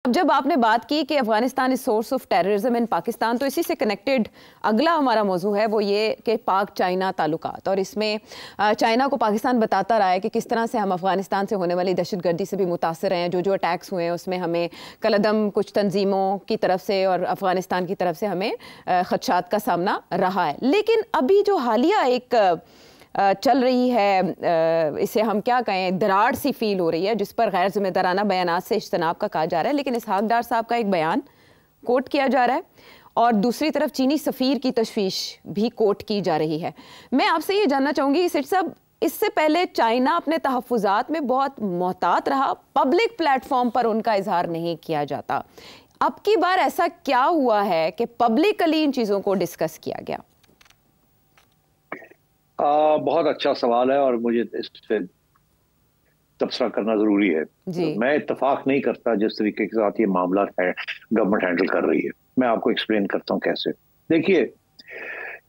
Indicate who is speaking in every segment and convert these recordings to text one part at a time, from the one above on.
Speaker 1: अब जब आपने बात की कि Afghanistan is source of terrorism in Pakistan, तो इसी से कनेक्टेड अगला हमारा मौजू है वो ये कि पाक चाइना ताल्लुकात, और इसमें चाइना को पाकिस्तान बताता रहा है कि किस तरह से हम अफगानिस्तान से होने वाली दहशतगर्दी से भी मुतासर हैं। जो जो अटैक्स हुए हैं उसमें हमें कलदम कुछ तंजीमों की तरफ से और अफगानिस्तान की तरफ से हमें खदशात का सामना रहा है। लेकिन अभी जो हालिया एक चल रही है, इसे हम क्या कहें, दरार सी फील हो रही है, जिस पर गैर जिम्मेदाराना बयानात से इज्तनाब का कहा जा रहा है। लेकिन इसहाक डार साहब का एक बयान कोट किया जा रहा है और दूसरी तरफ चीनी सफ़ीर की तशवीश भी कोट की जा रही है। मैं आपसे ये जानना चाहूँगी सेठ साहब, इससे पहले चाइना अपने तहफ़्फ़ुज़ात में बहुत मोहतात रहा, पब्लिक प्लेटफॉर्म पर उनका इजहार नहीं किया जाता। अब की बार ऐसा क्या हुआ है कि पब्लिकली इन चीज़ों को डिस्कस किया गया?
Speaker 2: बहुत अच्छा सवाल है और मुझे इस पे तबसरा करना जरूरी है। मैं इत्तेफाक नहीं करता जिस तरीके के साथ ये मामला है गवर्नमेंट हैंडल कर रही है। मैं आपको एक्सप्लेन करता हूँ कैसे। देखिए,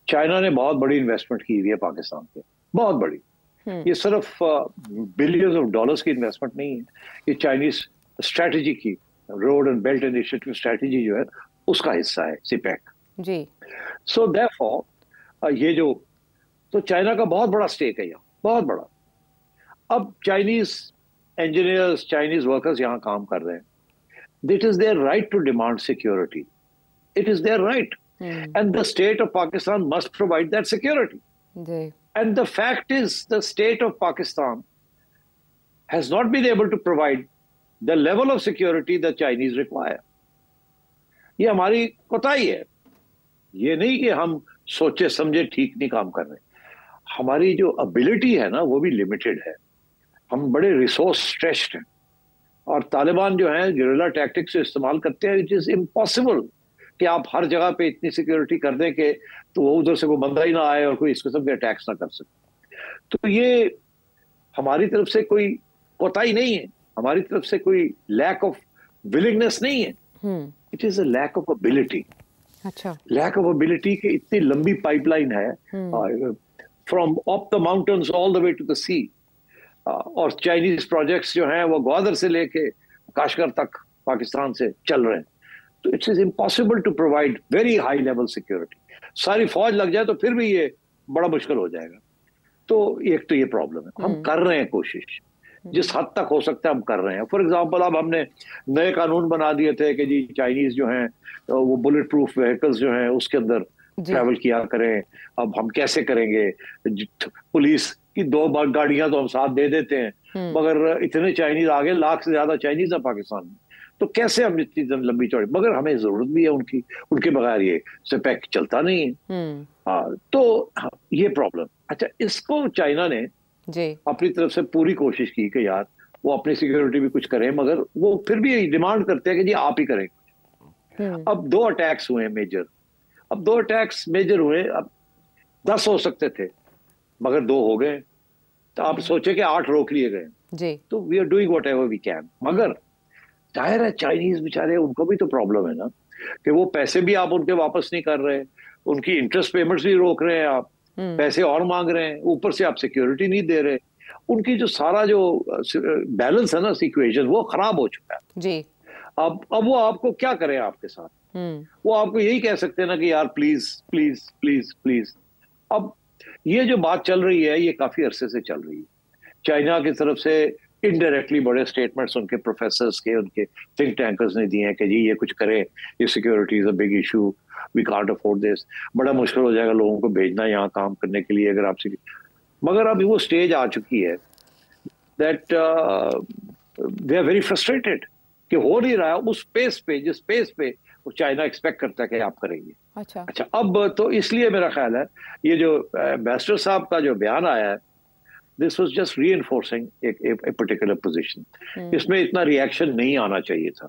Speaker 2: चाइना ने बहुत बड़ी इन्वेस्टमेंट की हुई है पाकिस्तान पे, बहुत बड़ी। ये सिर्फ बिलियंस ऑफ डॉलर्स की इन्वेस्टमेंट नहीं है, ये चाइनीज स्ट्रेटजी की, road and belt initiative strategy जो है उसका हिस्सा है सीपैक जी। सो देयरफॉर ये जो तो चाइना का बहुत बड़ा स्टेक है यहाँ, बहुत बड़ा। अब चाइनीज इंजीनियर्स, चाइनीज वर्कर्स यहाँ काम कर रहे हैं। It is their right to demand security, it is their right, and the state of Pakistan must provide that security. And the fact is the state of Pakistan has not been able to provide the level of security the Chinese require. ये हमारी कोताही है, ये नहीं कि हम सोचे समझे ठीक नहीं काम कर रहे। हमारी जो एबिलिटी है ना वो भी लिमिटेड है, हम बड़े रिसोर्स स्ट्रेच्ड हैं, और तालिबान जो है गेरिल्ला टैक्टिक्स इस्तेमाल करते हैं। इट इज इम्पॉसिबल कि आप हर जगह पे इतनी सिक्योरिटी कर दें कि तो वो उधर से कोई बंदा ही ना आए और कोई इस किस्म के अटैक्स ना कर सके। तो ये हमारी तरफ से कोई कोताही नहीं है, हमारी तरफ से कोई लैक ऑफ विलिंगनेस नहीं है, it is a lack of ability. अच्छा, लैक ऑफ एबिलिटी की इतनी लंबी पाइपलाइन है from up the mountains all the way to the sea, और चाइनीज प्रोजेक्ट्स जो हैं वो ग्वादर से लेके काशगर तक पाकिस्तान से चल रहे हैं। तो it's is impossible to provide very high level security. सारी फौज लग जाए तो फिर भी ये बड़ा मुश्किल हो जाएगा। तो एक तो ये प्रॉब्लम है। हम कर रहे हैं कोशिश, जिस हद तक हो सकता है हम कर रहे हैं। फॉर एग्जाम्पल, अब हमने नए कानून बना दिए थे कि जी चाइनीज जो हैं वो बुलेट प्रूफ व्हीकल्स जो हैं उसके अंदर ट्रैवल किया करें। अब हम कैसे करेंगे? पुलिस की 2 गाड़ियां तो हम साथ दे देते हैं, मगर इतने चाइनीज आगे, लाख से ज्यादा चाइनीज है पाकिस्तान में, तो कैसे हम इतनी लंबी चौड़ी, मगर हमें जरूरत भी है उनकी, उनके बगैर ये सिपैक चलता नहीं है। तो ये प्रॉब्लम। अच्छा, इसको चाइना ने अपनी तरफ से पूरी कोशिश की कि यार वो अपनी सिक्योरिटी भी कुछ करें, मगर वो फिर भी डिमांड करते हैं कि जी आप ही करें। अब 2 अटैक्स हुए मेजर, अब 2 अटैक्स मेजर हुए, अब 10 हो सकते थे मगर 2 हो गए। तो आप सोचे कि 8 रोक लिए गए जी। तो we are doing whatever we can, मगर जाहिर है चाइनीज बेचारे, उनको भी तो प्रॉब्लम है ना कि वो पैसे भी आप उनके वापस नहीं कर रहे, उनकी इंटरेस्ट पेमेंट्स भी रोक रहे हैं आप, पैसे और मांग रहे हैं, ऊपर से आप सिक्योरिटी नहीं दे रहे। उनकी जो सारा जो बैलेंस है ना, इक्वेशन, वो खराब हो चुका है जी। अब वो आपको क्या करें आपके साथ? वो आपको यही कह सकते हैं ना कि यार प्लीज प्लीज प्लीज प्लीज। अब ये जो बात चल रही है ये काफी अरसे से चल रही है। चाइना की तरफ से इनडायरेक्टली बड़े स्टेटमेंट्स उनके प्रोफेसर्स के, उनके थिंक टैंकर्स ने दिए हैं कि जी ये कुछ करें, ये security is a big issue, we can't afford this, बड़ा मुश्किल हो जाएगा लोगों को भेजना यहाँ काम करने के लिए अगर आपसे। मगर अभी वो स्टेज आ चुकी है that they are very frustrated कि हो नहीं रहा है उस पेस पे, जिस पेस पे वो चाइना एक्सपेक्ट करता है कि आप करेंगे। अच्छा, अब तो इसलिए मेरा ख्याल है ये जो एम्बेसडर साहब का जो बयान आया है, दिस वाज जस्ट रीइंफोर्सिंग एक पर्टिकुलर पोजीशन। इसमें इतना रिएक्शन नहीं आना चाहिए था।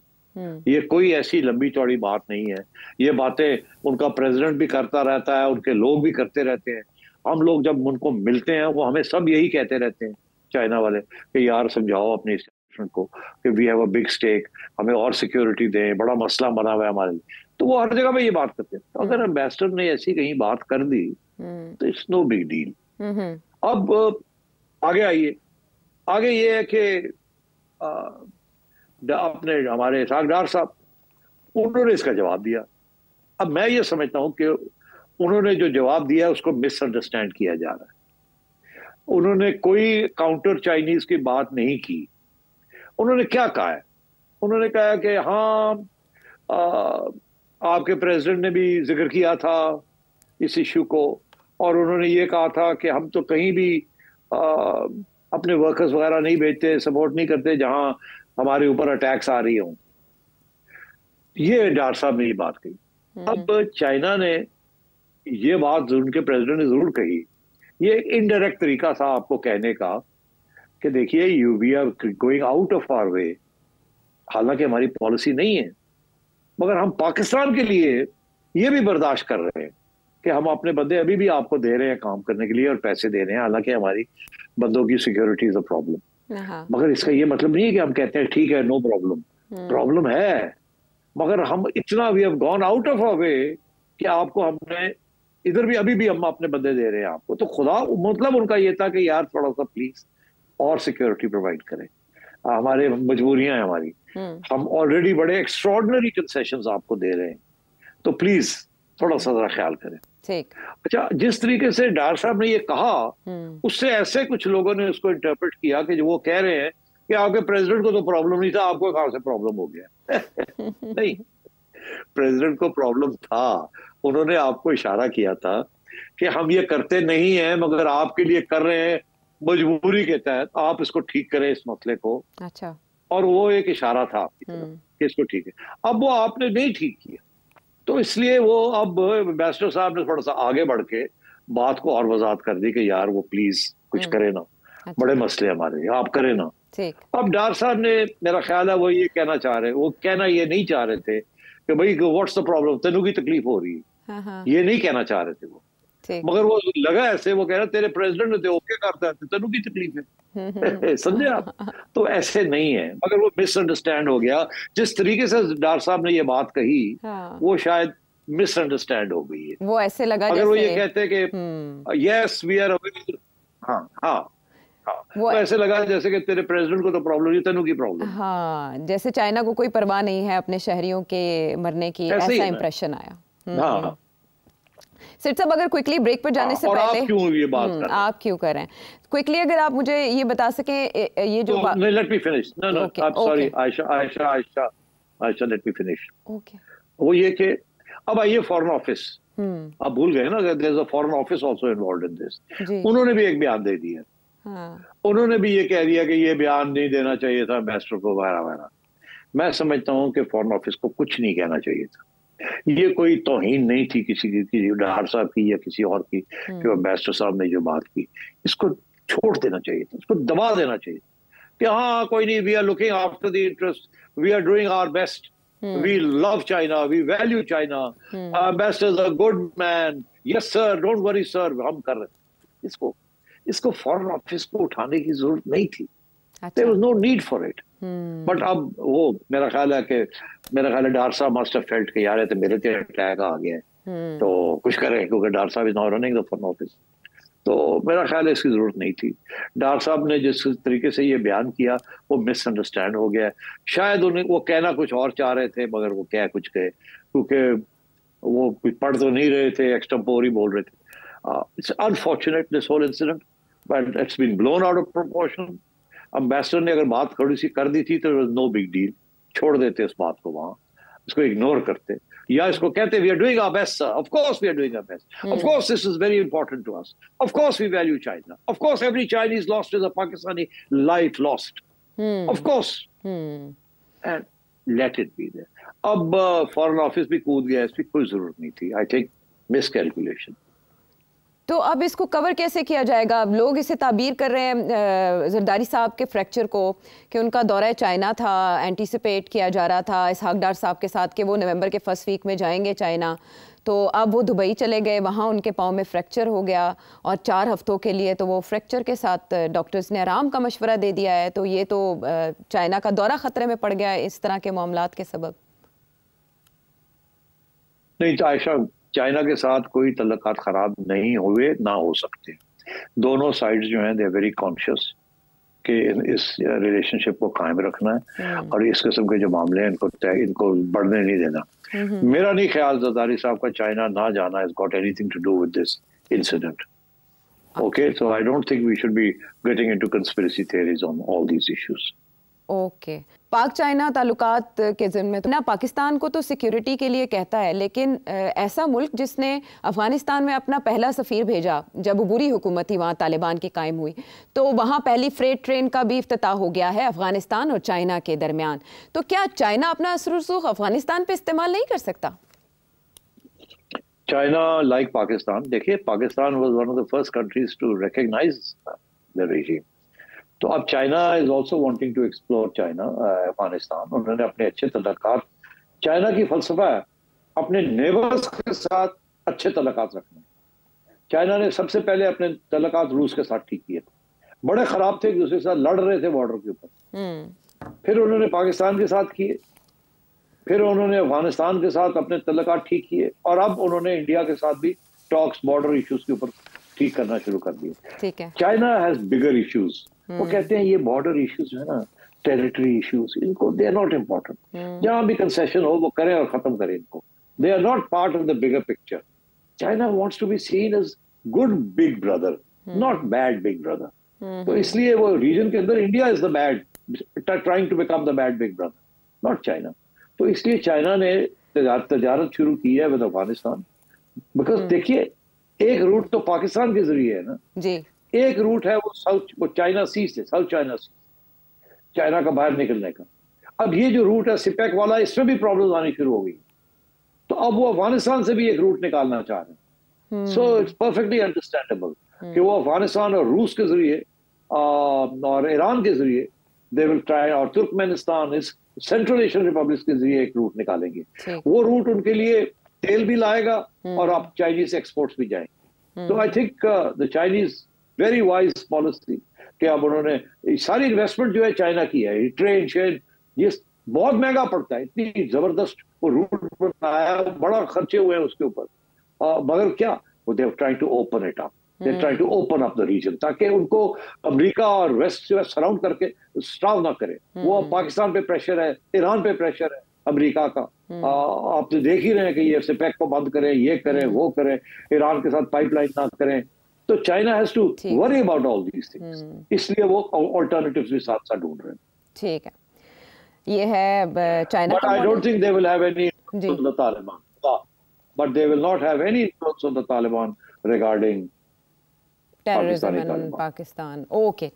Speaker 2: ये कोई ऐसी लंबी चौड़ी बात नहीं है। ये बातें उनका प्रेसिडेंट भी करता रहता है, उनके लोग भी करते रहते हैं। हम लोग जब उनको मिलते हैं वो हमें सब यही कहते रहते हैं चाइना वाले कि यार समझाओ अपने को कि we have a big stake, हमें और सिक्योरिटी दें, बड़ा मसला बना हुआ है हमारे लिए। तो वो हर जगह पे ये बात करते हैं। तो अगर एम्बेसडर ने ऐसी कहीं बात कर दी तो इट्स नो बिग डील। अब आगे आइए, आगे ये है कि अपने हमारे इसहाक डार साहब, उन्होंने इसका जवाब दिया। अब मैं ये समझता हूं कि उन्होंने जो जवाब दिया उसको मिसअंडरस्टैंड किया जा रहा है। उन्होंने कोई काउंटर चाइनीज की बात नहीं की। उन्होंने क्या कहा है? उन्होंने कहा कि हाँ, आपके प्रेसिडेंट ने भी जिक्र किया था इस इश्यू को, और उन्होंने ये कहा था कि हम तो कहीं भी अपने वर्कर्स वगैरह नहीं भेजते, सपोर्ट नहीं करते जहां हमारे ऊपर अटैक्स आ रही हों। ये डार साहब ने ये बात कही। अब चाइना ने ये बात उनके प्रेसिडेंट ने जरूर कही। ये एक इनडायरेक्ट तरीका था आपको कहने का कि देखिए we are going out of our way, हालांकि हमारी पॉलिसी नहीं है, मगर हम पाकिस्तान के लिए ये भी बर्दाश्त कर रहे हैं कि हम अपने बंदे अभी भी आपको दे रहे हैं काम करने के लिए और पैसे दे रहे हैं, हालांकि हमारी बंदों की सिक्योरिटी इज अ प्रॉब्लम। मगर इसका ये मतलब नहीं है कि हम कहते हैं ठीक है नो प्रॉब्लम, प्रॉब्लम है, मगर हम इतना we have gone out of a way कि आपको हमने इधर भी अभी भी हम अपने बंदे दे रहे हैं आपको। तो खुदा मतलब उनका ये था कि यार थोड़ा सा प्लीज और सिक्योरिटी प्रोवाइड करें, हमारे मजबूरियां हैं हमारी, हम ऑलरेडी बड़े एक्स्ट्रॉर्डिनरी कंसेशंस आपको दे रहे हैं, तो प्लीज थोड़ा सा जरा ख्याल करें।
Speaker 1: ठीक।
Speaker 2: अच्छा, जिस तरीके से डार साहब ने ये कहा, उससे ऐसे कुछ लोगों ने उसको इंटरप्रेट किया कि जो वो कह रहे हैं कि आपके प्रेसिडेंट को तो प्रॉब्लम नहीं था, आपको कहां से प्रॉब्लम हो गया। नहीं, प्रेसिडेंट को प्रॉब्लम था। उन्होंने आपको इशारा किया था कि हम ये करते नहीं हैं मगर आपके लिए कर रहे हैं, मजबूरी के तहत आप इसको ठीक करें इस मसले को।
Speaker 1: अच्छा।
Speaker 2: और वो एक इशारा था कि इसको ठीक है। अब वो आपने नहीं ठीक किया, तो इसलिए वो अब एम्बेसडर साहब ने थोड़ा सा आगे बढ़ के बात को और वजाहत कर दी कि यार वो प्लीज कुछ करे ना, बड़े मसले हमारे, आप करें ना। अब डार साहब ने, मेरा ख्याल है वो ये कहना चाह रहे, वो कहना ये नहीं चाह रहे थे कि भाई व्हाट्स द प्रॉब्लम, तेनू की तकलीफ हो रही है, ये नहीं कहना चाह रहे थे वो, मगर वो लगा ऐसे, वो कह रहे तेरे प्रेसिडेंट ने तो ओके करता है, तेनू की तकलीफ है। समझे आप? तो ऐसे नहीं है, मगर वो मिसअंडरस्टैंड हो गया। जिस तरीके से डार साहब ने ये बात कही, वो शायद मिसअंडरस्टैंड हो गई है।
Speaker 1: वो ऐसे लगा
Speaker 2: अगर वो ये कहते कि यस वी आर अवेलेबल, हाँ हाँ, वो ऐसे लगा जैसे कि तेरे प्रेसिडेंट को तो प्रॉब्लम नहीं, तेनू की प्रॉब्लम।
Speaker 1: हाँ, जैसे चाइना को कोई परवाह नहीं है अपने शहरियों के मरने की, ऐसा इंप्रेशन आया।
Speaker 2: हाँ।
Speaker 1: सिर साहब, अगर क्विकली ब्रेक पर जाने से पहले
Speaker 2: आप क्यों ये बात कर रहे हैं?
Speaker 1: आप क्यों कर रहे हैं? क्विकली अगर आप मुझे ये बता सकें, ये जो
Speaker 2: let me finish. No no, I am sorry Ayesha, let me finish.
Speaker 3: Okay.
Speaker 2: वो ये कि अब आइए फॉरेन ऑफिस, आप भूल गए ना, there is a foreign office also involved in this. उन्होंने भी एक बयान दे दिया। उन्होंने भी ये कह दिया कि ये बयान नहीं देना चाहिए था एम्बेसडर को वगैरह वगैरह। मैं समझता हूँ कि फॉरेन ऑफिस को कुछ नहीं कहना चाहिए था। ये कोई तौहीन नहीं थी किसी डार साहब की या किसी और की कि एम्बेसडर साहब ने जो बात की, इसको छोड़ देना चाहिए था, इसको दबा देना चाहिए कि हाँ कोई नहीं, we are looking after the interest, we are doing our best, we love China, we value China, ambassador is a good man, yes sir, don't worry sir, हम कर रहे हैं। इसको फॉरेन ऑफिस को उठाने की जरूरत नहीं थी। There was no need for it. But अब वो मेरा ख्याल है डार साहब मस्ट हैव फेल्ट कि यार ये तो मेरे पे अटैक आ गया है, तो कुछ करें, क्योंकि डार साहब is not running the foreign office. तो मेरा ख्याल है इसकी जरूरत नहीं थी। डार साहब ने जिस तरीके से ये बयान किया वो मिसअंडरस्टैंड हो गया। शायद उन्हें वो कहना कुछ और चाह रहे थे, मगर वो कह कुछ गए, क्योंकि वो पढ़ तो नहीं रहे थे, एक्सटेम्पोर ही बोल रहे थे। It's unfortunate this whole incident, but it's been blown out of proportion. Ambassador ने अगर बात थोड़ी सी कर दी थी तो नो बिग डील, छोड़ देते इस बात को, वहां इसको इग्नोर करते, या इसको कहते we are doing our best sir, of course we are doing our best, of course this is very important to us, of course we value China, of course every Chinese lost is a Pakistani life lost, of course, and let it be there. अब foreign office भी कूद गया, इसकी कोई जरूरत नहीं थी। I think miscalculation.
Speaker 1: तो अब इसको कवर कैसे किया जाएगा? अब लोग इसे ताबीर कर रहे हैं जरदारी साहब के फ्रैक्चर को कि उनका दौरा चाइना था, एंटीसिपेट किया जा रहा था इसहाक डार साहब के साथ कि वो नवंबर के फर्स्ट वीक में जाएंगे चाइना। तो अब वो दुबई चले गए, वहाँ उनके पाँव में फ्रैक्चर हो गया और 4 हफ्तों के लिए तो वो फ्रैक्चर के साथ डॉक्टर्स ने आराम का मशवरा दे दिया है। तो ये तो चाइना का दौरा ख़तरे में पड़ गया इस तरह के मामलात के सबब।
Speaker 2: नहीं तो आयशा, चाइना के साथ कोई तल्लुकात खराब नहीं हुए, ना हो सकते। दोनों साइड्स जो हैं दे आर वेरी कॉन्शियस कि इस रिलेशनशिप को कायम रखना है और इस किस्म के जो मामले हैं इनको बढ़ने नहीं देना। मेरा नहीं ख्याल ज़रदारी साहब का चाइना ना जाना has got anything to do with this incident. Okay, so I don't think we should be getting into conspiracy theories on all these issues.
Speaker 1: Okay पाक चाइना ताल्लुकात के ज़िम्मे तो ना पाकिस्तान को तो सिक्योरिटी के लिए कहता है, लेकिन ऐसा मुल्क जिसने अफगानिस्तान में अपना पहला सफ़ीर भेजा जब बुरी हुकूमत थी वहाँ तालिबान की कायम हुई, तो वहाँ पहली फ्रेट ट्रेन का भी इफ्तिताह हो गया है अफगानिस्तान और चाइना के दरमियान। तो क्या चाइना अपना असर रसूख अफगानिस्तान पे इस्तेमाल नहीं कर सकता?
Speaker 2: चाइना लाइक पाकिस्तान, देखिए Pakistan was one of the first countries to recognise the regime. तो अब China is also wanting to explore China Afghanistan. उन्होंने अपने अच्छे तल्लुकात, चाइना की फलसफा है अपने नेबर्स के साथ अच्छे तल्लुकात रखने। चाइना ने सबसे पहले अपने तल्लुकात रूस के साथ ठीक किए थे, बड़े खराब थे, एक दूसरे के साथ लड़ रहे थे बॉर्डर के ऊपर। फिर उन्होंने पाकिस्तान के साथ किए, फिर उन्होंने अफगानिस्तान के साथ अपने तल्लुकात ठीक किए और अब उन्होंने इंडिया के साथ भी टॉक्स बॉर्डर इश्यूज के ऊपर ठीक करना शुरू कर दिए।
Speaker 1: ठीक है,
Speaker 2: चाइना हैज बिगर इश्यूज। वो कहते हैं ये बॉर्डर इश्यूज है ना, टेरिटरी इश्यूज, इनको दे आर नॉट इम्पोर्टेंट। जहां भी कंसेशन हो वो करें और खत्म करें इनको। They are not part of the bigger picture. China wants to be seen as good big brother, not bad big brother. तो इसलिए वो रीजन के अंदर India is the bad, trying to become the bad big brother, not China. तो इसलिए China ने तजारत शुरू की है विद अफगानिस्तान। बिकॉज देखिए एक रूट तो पाकिस्तान के जरिए है ना
Speaker 1: जी,
Speaker 2: एक रूट है वो चाइना सी से, साउथ चाइना सी, चाइना का बाहर निकलने का। अब ये जो रूट है सिपेक वाला, इसमें भी प्रॉब्लम आनी शुरू हो गई। तो अब वो अफगानिस्तान से भी एक रूट निकालना चाह रहे हैं। सो इट्स परफेक्टली अंडरस्टैंडेबल कि वो अफगानिस्तान और रूस के जरिए और ईरान के जरिए दे विल ट्राई, और तुर्कमेनिस्तान इस सेंट्रल एशियन रिपब्लिक के जरिए एक रूट निकालेंगे। वो रूट उनके लिए तेल भी लाएगा और आप चाइनीज एक्सपोर्ट्स भी जाएंगे। तो I think the Chinese very wise policy कि अब उन्होंने सारी इन्वेस्टमेंट जो है चाइना की है, ट्रेन शेन, ये बहुत महंगा पड़ता है, इतनी जबरदस्त वो रूट बनाया, बड़ा खर्चे हुए हैं उसके ऊपर। मगर क्या वो they trying to open it up, they trying to open up the region, ताकि उनको अमेरिका और वेस्ट जो है सराउंड करके स्ट्राव ना करे। वो पाकिस्तान पे प्रेशर है, ईरान पे प्रेशर है अमेरिका का। आप तो देख ही रहे हैं कि ये सिपेक को बंद करें, ये करें, वो करें, ईरान के साथ पाइपलाइन ना करें। तो China has to worry about all these things, इसलिए वो ऑल्टरनेटिव्स भी साथ साथ ढूंढ रहे हैं।
Speaker 1: ठीक है, ये है China.
Speaker 2: But I don't think they will have any influence on the Taliban, but they will not have any influence on the Taliban regarding
Speaker 1: terrorism in Pakistan. Okay.